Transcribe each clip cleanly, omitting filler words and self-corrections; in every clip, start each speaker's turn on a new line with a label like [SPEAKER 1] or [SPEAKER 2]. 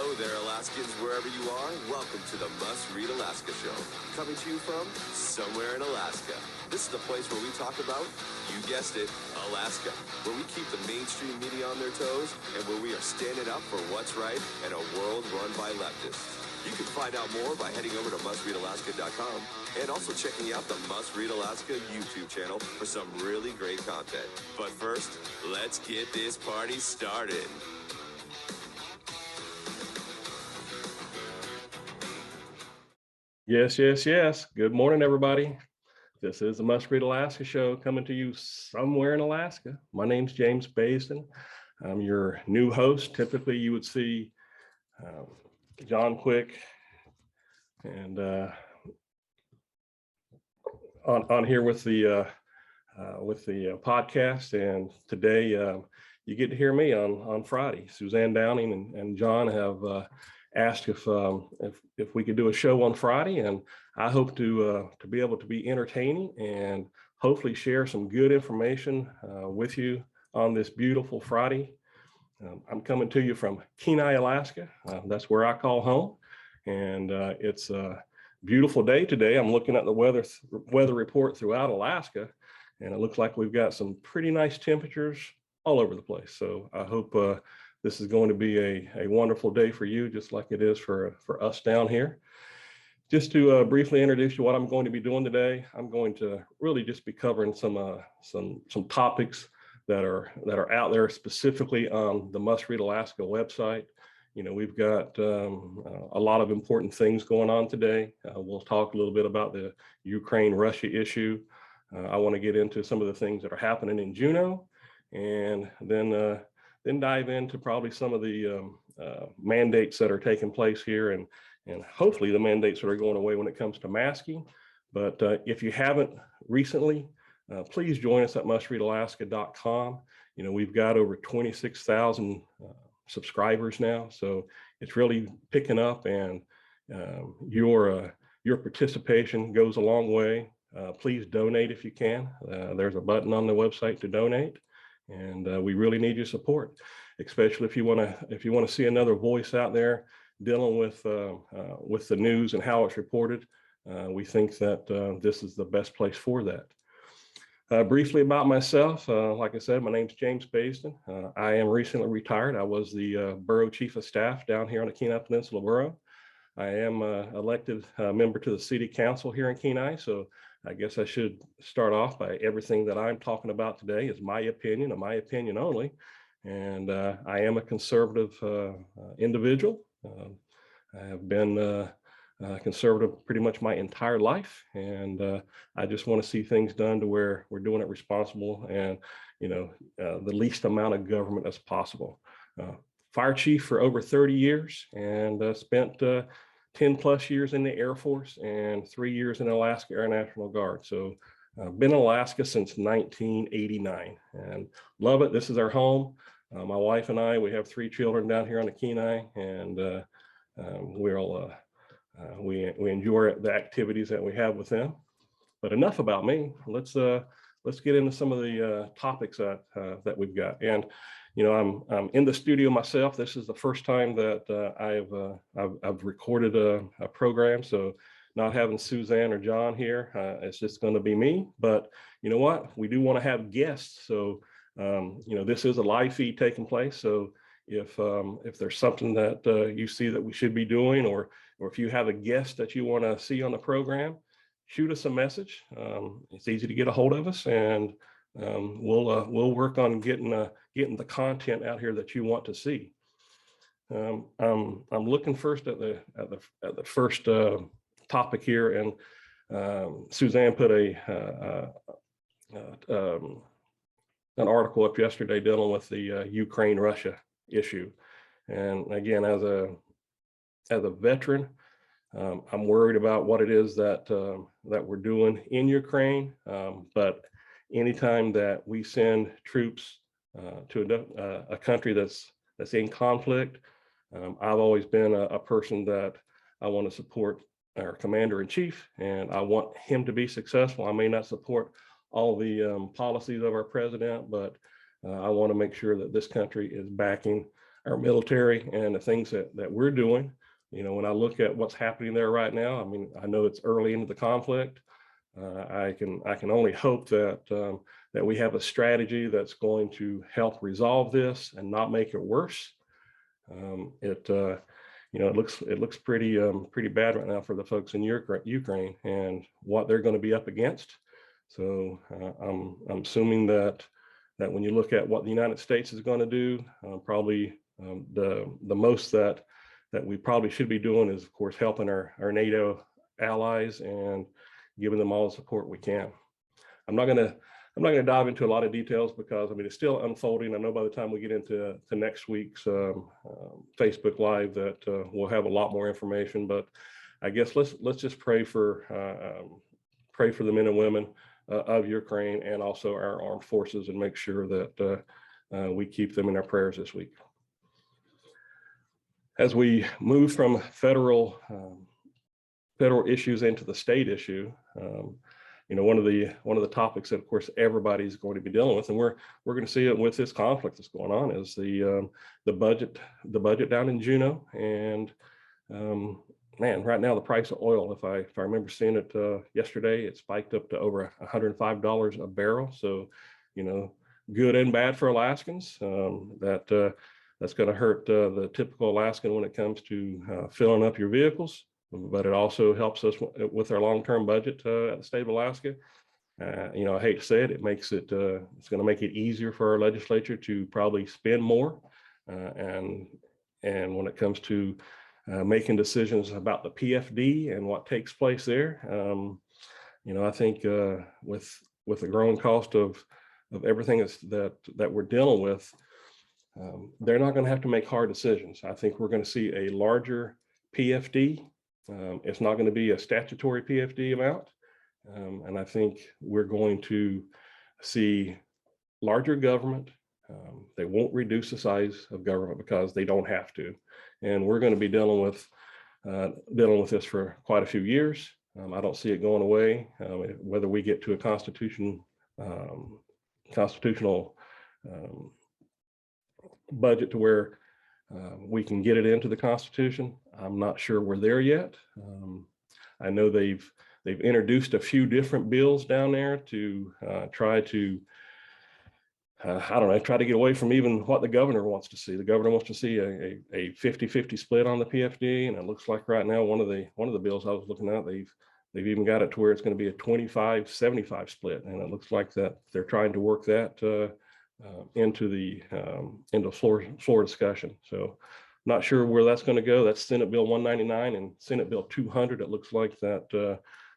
[SPEAKER 1] Hello there, Alaskans, wherever you are. Welcome to the Must Read Alaska Show. Coming to you from somewhere in Alaska. This is the place where we talk about, you guessed it, Alaska. Where we keep the mainstream media on their toes and where we are standing up for what's right in a world run by leftists. You can find out more by heading over to mustreadalaska.com and also checking out the Must Read Alaska YouTube channel for some really great content. But first, let's get this party started.
[SPEAKER 2] Yes, yes, yes. Good morning, everybody. This is the Must Read Alaska Show coming to you somewhere in Alaska. My name's James Baisden. I'm your new host. Typically, you would see John Quick and on here with the podcast. And today you get to hear me on Friday. Suzanne Downing and John have asked if we could do a show on Friday, and I hope to be able to be entertaining and hopefully share some good information with you on this beautiful Friday. I'm coming to you from Kenai, Alaska. That's where I call home, and it's a beautiful day today. I'm looking at the weather report throughout Alaska, and it looks like we've got some pretty nice temperatures all over the place. So I hope this is going to be a wonderful day for you, just like it is for us down here. Just to briefly introduce you what I'm going to be doing today, I'm going to really just be covering some topics that are out there specifically on the Must Read Alaska website. You know, we've got a lot of important things going on today. We'll talk a little bit about the Ukraine-Russia issue. I want to get into some of the things that are happening in Juneau, and then dive into probably some of the mandates that are taking place here, and hopefully the mandates that are going away when it comes to masking. But if you haven't recently, please join us at mustreadalaska.com. You know, we've got over 26,000 subscribers now, so it's really picking up, and your participation goes a long way. Please donate if you can. There's a button on the website to donate. And we really need your support, especially if you want to see another voice out there dealing with the news and how it's reported. We think that this is the best place for that. Briefly about myself, like I said, my name's James Baisden. I am recently retired. I was the Borough Chief of Staff down here on the Kenai Peninsula Borough. I am elected member to the City Council here in Kenai, so I guess I should start off by everything that I'm talking about today is my opinion and my opinion only. And I am a conservative individual. I have been conservative pretty much my entire life. And I just want to see things done to where we're doing it responsible and, you know, the least amount of government as possible. Fire chief for over 30 years and spent 10 plus years in the Air Force and 3 years in the Alaska Air National Guard. So I've been in Alaska since 1989 and love it. This is our home. My wife and I, we have 3 children down here on the Kenai, and we enjoy the activities that we have with them. But enough about me. Let's get into some of the topics that we've got. And you know, I'm in the studio myself. This is the first time that I've recorded a program. So not having Suzanne or John here, it's just going to be me. But you know what? We do want to have guests. So you know, this is a live feed taking place. So if there's something that you see that we should be doing, or if you have a guest that you want to see on the program, shoot us a message. It's easy to get a hold of us, and we'll work on getting the content out here that you want to see. I'm looking first at the first topic here, and Suzanne put an article up yesterday dealing with the Ukraine-Russia issue. And again, as a veteran, I'm worried about what it is that we're doing in Ukraine. But anytime that we send troops to a country that's in conflict, I've always been a person that I want to support our commander in chief, and I want him to be successful. I may not support all the policies of our president, but I want to make sure that this country is backing our military and the things that we're doing. When I look at what's happening there right now, I mean, I know it's early into the conflict. I can only hope that that we have a strategy that's going to help resolve this and not make it worse. It looks pretty bad right now for the folks in Ukraine and what they're going to be up against. So I'm assuming that when you look at what the United States is going to do, probably the most that we probably should be doing is, of course, helping our NATO allies and giving them all the support we can. I'm not going to dive into a lot of details because, I mean, it's still unfolding. I know by the time we get into next week's Facebook Live that we'll have a lot more information. But I guess let's just pray for the men and women of Ukraine and also our armed forces, and make sure that we keep them in our prayers this week. As we move from federal issues into the state issue, one of the topics that, of course, everybody's going to be dealing with, and we're going to see it with this conflict that's going on, is the budget down in Juneau. And man, right now the price of oil, if I remember seeing it yesterday, it spiked up to over $105 a barrel. So, good and bad for Alaskans. That's going to hurt the typical Alaskan when it comes to filling up your vehicles. But it also helps us with our long-term budget at the state of Alaska. I hate to say it, it's going to make it easier for our legislature to probably spend more. And when it comes to making decisions about the PFD and what takes place there, I think with the growing cost of everything that we're dealing with, they're not going to have to make hard decisions. I think we're going to see a larger PFD. It's not going to be a statutory PFD amount. And I think we're going to see larger government. They won't reduce the size of government because they don't have to. And we're going to be dealing with this for quite a few years. I don't see it going away. Whether we get to a constitutional budget to where we can get it into the Constitution, I'm not sure we're there yet. I know they've introduced a few different bills down there to try to try to get away from even what the governor wants to see. The governor wants to see a 50-50 split on the PFD, and it looks like right now one of the bills I was looking at, they've even got it to where it's going to be a 25-75 split, and it looks like that they're trying to work that into floor discussion. So not sure where that's going to go. That's Senate Bill 199 and Senate Bill 200. It looks like that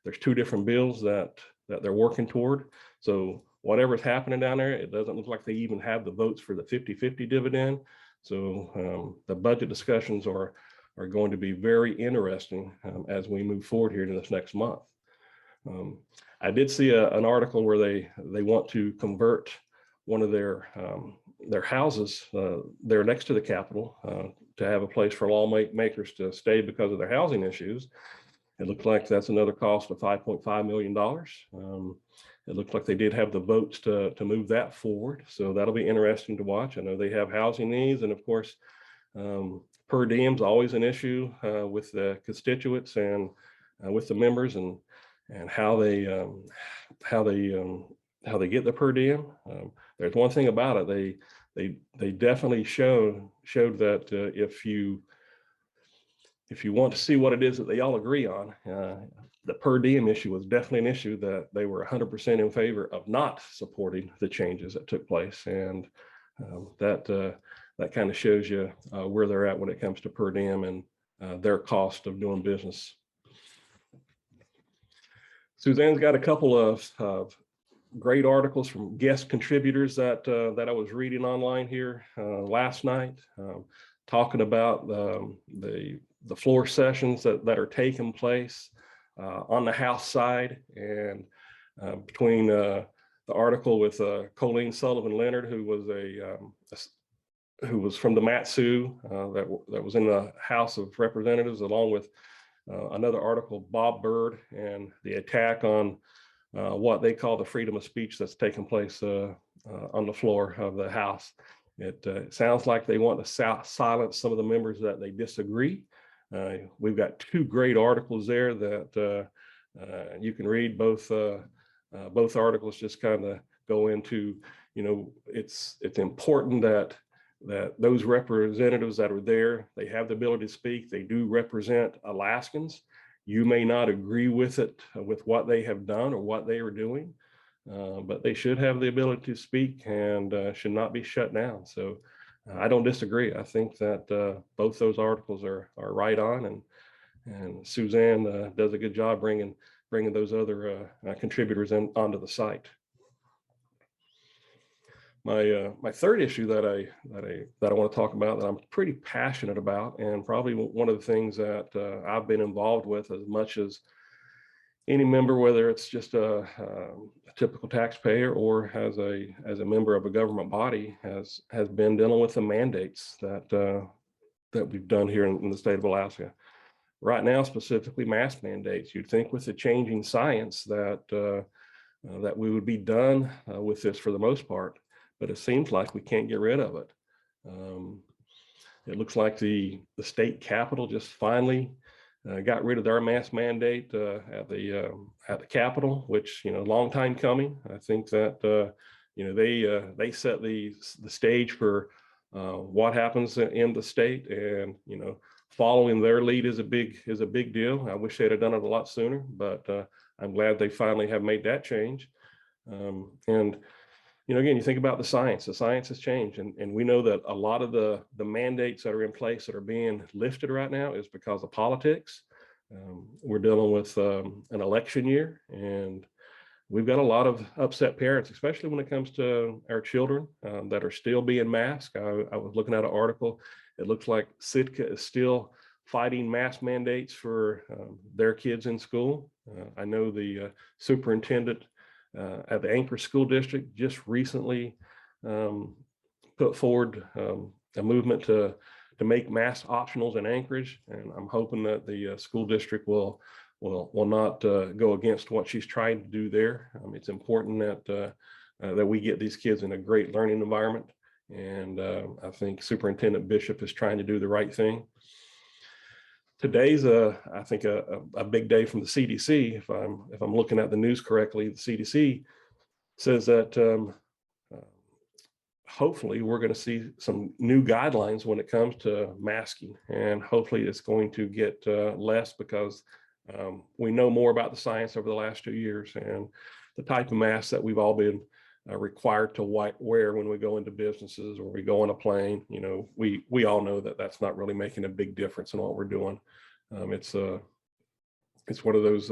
[SPEAKER 2] there's two different bills that they're working toward. So whatever's happening down there, it doesn't look like they even have the votes for the 50-50 dividend. So the budget discussions are going to be very interesting as we move forward here in this next month. I did see an article where they want to convert one of their houses there next to the Capitol to have a place for lawmakers to stay because of their housing issues. It looks like that's another cost of $5.5 million. It looks like they did have the votes to move that forward. So that'll be interesting to watch. I know they have housing needs, and of course, per diem's always an issue with the constituents and with the members, and how they get the per diem. There's one thing about it, they definitely showed that if you want to see what it is that they all agree on, the per diem issue was definitely an issue that they were 100% in favor of not supporting the changes that took place. And that kind of shows you where they're at when it comes to per diem and their cost of doing business. Suzanne's got a couple of great articles from guest contributors that I was reading online here last night, talking about the floor sessions that are taking place on the House side, and between the article with Colleen Sullivan Leonard, who was from the Mat-Su that was in the House of Representatives, along with another article, Bob Byrd, and the attack on what they call the freedom of speech that's taking place on the floor of the House. It sounds like they want to silence some of the members that they disagree. We've got two great articles there that you can read. Both articles just kind of go into, it's important that those representatives that are there, they have the ability to speak. They do represent Alaskans. You may not agree with it, with what they have done or what they are doing, but they should have the ability to speak and should not be shut down. So I don't disagree. I think that both those articles are right on, and Suzanne does a good job bringing those other contributors onto the site. My third issue that I want to talk about, that I'm pretty passionate about, and probably one of the things that I've been involved with as much as any member, whether it's just a typical taxpayer or as a member of a government body, has been dealing with the mandates that we've done here in the state of Alaska. Right now, specifically mask mandates. You'd think with the changing science that we would be done with this for the most part, but it seems like we can't get rid of it. It looks like the state capitol just finally got rid of their mask mandate at the Capitol, which, a long time coming. I think that they set the stage for what happens in the state, and following their lead is a big deal. I wish they'd have done it a lot sooner, but I'm glad they finally have made that change. And again, you think about the science has changed, and we know that a lot of the mandates that are in place that are being lifted right now is because of politics. We're dealing with an election year, and we've got a lot of upset parents, especially when it comes to our children that are still being masked. I was looking at an article. It looks like Sitka is still fighting mask mandates for their kids in school. I know the superintendent at the Anchorage School District just recently put forward a movement to make mask optionals in Anchorage, and I'm hoping that the school district will not go against what she's trying to do there. It's important that we get these kids in a great learning environment, and I think Superintendent Bishop is trying to do the right thing. Today's I think a big day from the CDC. If I'm looking at the news correctly, the CDC says that hopefully we're going to see some new guidelines when it comes to masking, and hopefully it's going to get less, because we know more about the science over the last 2 years, and the type of mask that we've all been required to wear when we go into businesses or we go on a plane. We all know that that's not really making a big difference in what we're doing. It's one of those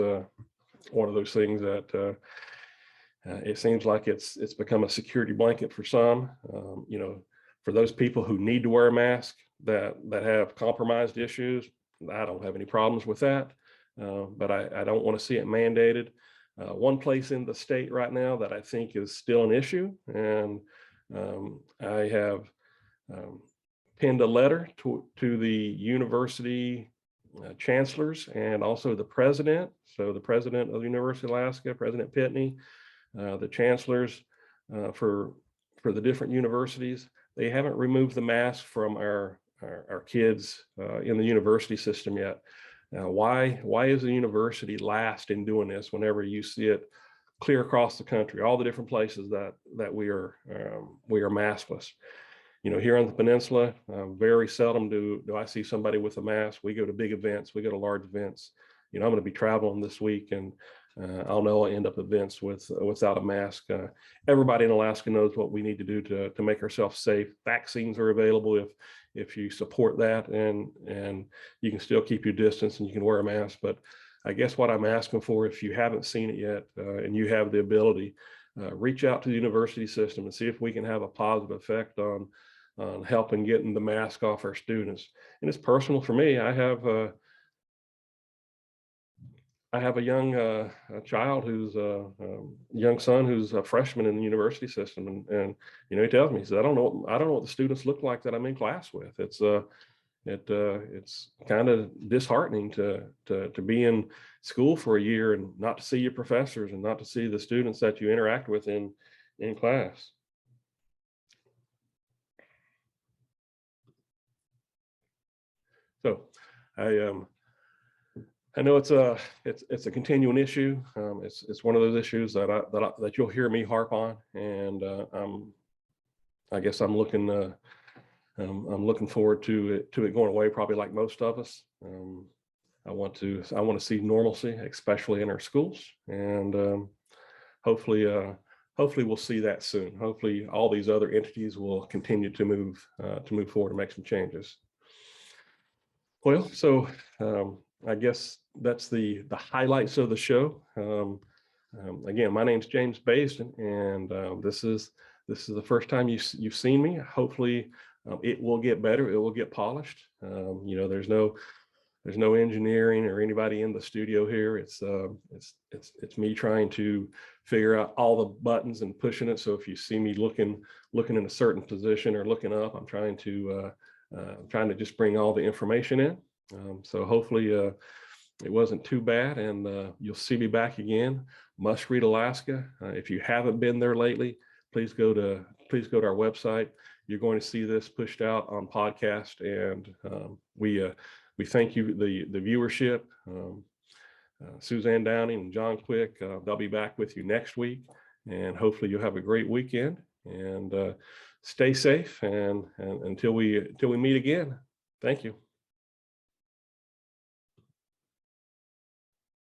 [SPEAKER 2] things that it seems like it's become a security blanket for some. For those people who need to wear a mask that have compromised issues, I don't have any problems with that, but I don't want to see it mandated. One place in the state right now that I think is still an issue, and I have penned a letter to the university chancellors and also the president. So the president of the University of Alaska, President Pitney, the chancellors for the different universities, they haven't removed the mask from our kids in the university system yet. Now, why is the university last in doing this whenever you see it clear across the country, all the different places that we are maskless? Here on the peninsula, very seldom do I see somebody with a mask. We go to big events, we go to large events. I'm going to be traveling this week, and I'll know I'll end up events without a mask. Everybody in Alaska knows what we need to do to make ourselves safe. Vaccines are available if you support that, and you can still keep your distance and you can wear a mask. But I guess what I'm asking for, if you haven't seen it yet and you have the ability, reach out to the university system and see if we can have a positive effect on helping getting the mask off our students. And it's personal for me. I have a young child who's a young son who's a freshman in the university system, and he tells me, he says, I don't know what the students look like that I'm in class with. It's kind of disheartening to be in school for a year and not to see your professors and not to see the students that you interact with in class. So I know it's a continuing issue. It's one of those issues that you'll hear me harp on, and I guess I'm looking forward to it going away, probably like most of us. I want to see normalcy, especially in our schools, and hopefully we'll see that soon. Hopefully all these other entities will continue to move forward and make some changes. Well, so I guess that's the highlights of the show. Again, my name's James Baisden, and this is the first time you've seen me. Hopefully, it will get better. It will get polished. There's no engineering or anybody in the studio here. It's me trying to figure out all the buttons and pushing it. So if you see me looking in a certain position or looking up, I'm trying to just bring all the information in. So hopefully it wasn't too bad, and you'll see me back again. Must Read Alaska. If you haven't been there lately, please go to our website. You're going to see this pushed out on podcast, and we thank you, the viewership. Suzanne Downing and John Quick, they'll be back with you next week, and hopefully you'll have a great weekend, and stay safe, and until we meet again. Thank you.